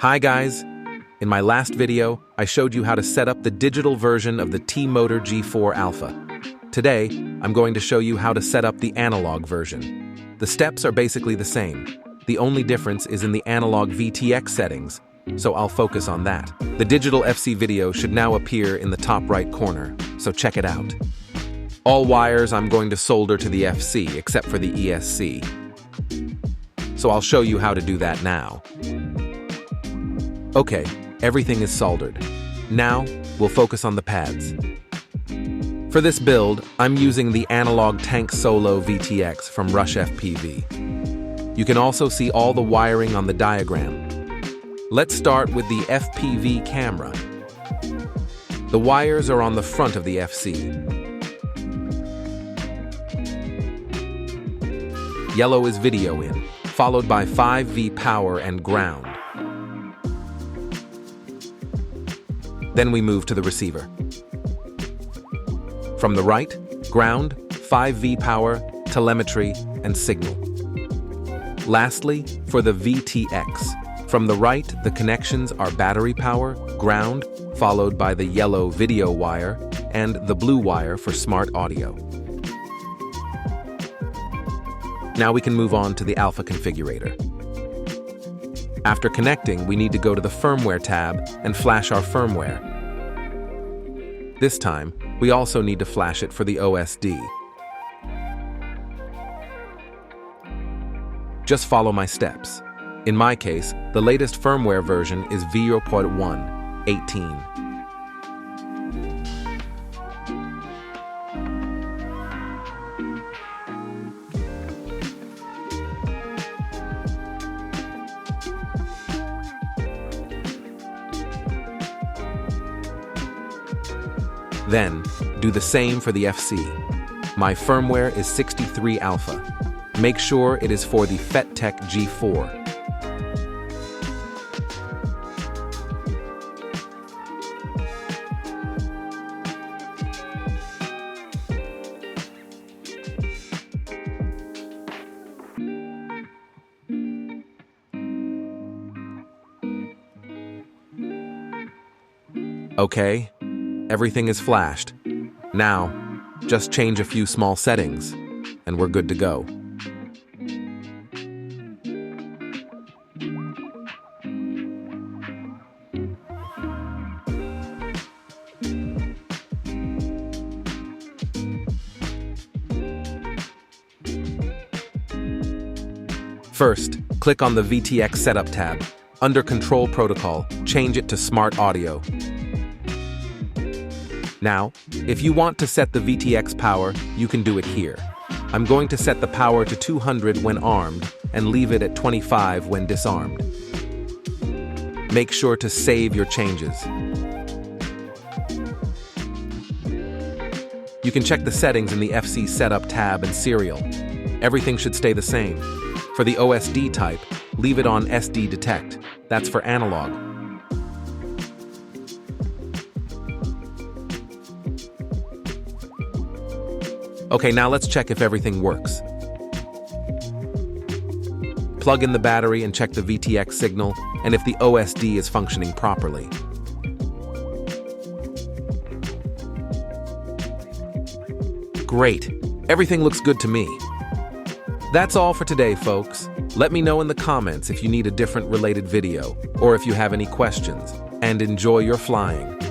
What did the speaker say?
Hi guys! In my last video, I showed you how to set up the digital version of the T-Motor G4 Alpha. Today, I'm going to show you how to set up the analog version. The steps are basically the same. The only difference is in the analog VTX settings, so I'll focus on that. The digital FC video should now appear in the top right corner, so check it out. All wires I'm going to solder to the FC except for the ESC. So I'll show you how to do that now. Okay, everything is soldered. Now, we'll focus on the pads. For this build, I'm using the analog Tank Solo VTX from Rush FPV. You can also see all the wiring on the diagram. Let's start with the FPV camera. The wires are on the front of the FC. Yellow is video in, followed by 5V power and ground. Then we move to the receiver. From the right, ground, 5V power, telemetry, and signal. Lastly, for the VTX, from the right, the connections are battery power, ground, followed by the yellow video wire, and the blue wire for smart audio. Now we can move on to the Alpha Configurator. After connecting, we need to go to the Firmware tab and flash our firmware. This time, we also need to flash it for the OSD. Just follow my steps. In my case, the latest firmware version is 0.1.18. Then, do the same for the FC. My firmware is 63 Alpha. Make sure it is for the FetTech G4. Okay. Everything is flashed. Now, just change a few small settings, and we're good to go. First, click on the VTX Setup tab. Under Control Protocol, change it to Smart Audio. Now, if you want to set the VTX power, you can do it here. I'm going to set the power to 200 when armed and leave it at 25 when disarmed. Make sure to save your changes. You can check the settings in the FC Setup tab and Serial. Everything should stay the same. For the OSD type, leave it on SD Detect. That's for analog. Okay, now let's check if everything works. Plug in the battery and check the VTX signal and if the OSD is functioning properly. Great! Everything looks good to me. That's all for today, folks. Let me know in the comments if you need a different related video or if you have any questions, and enjoy your flying.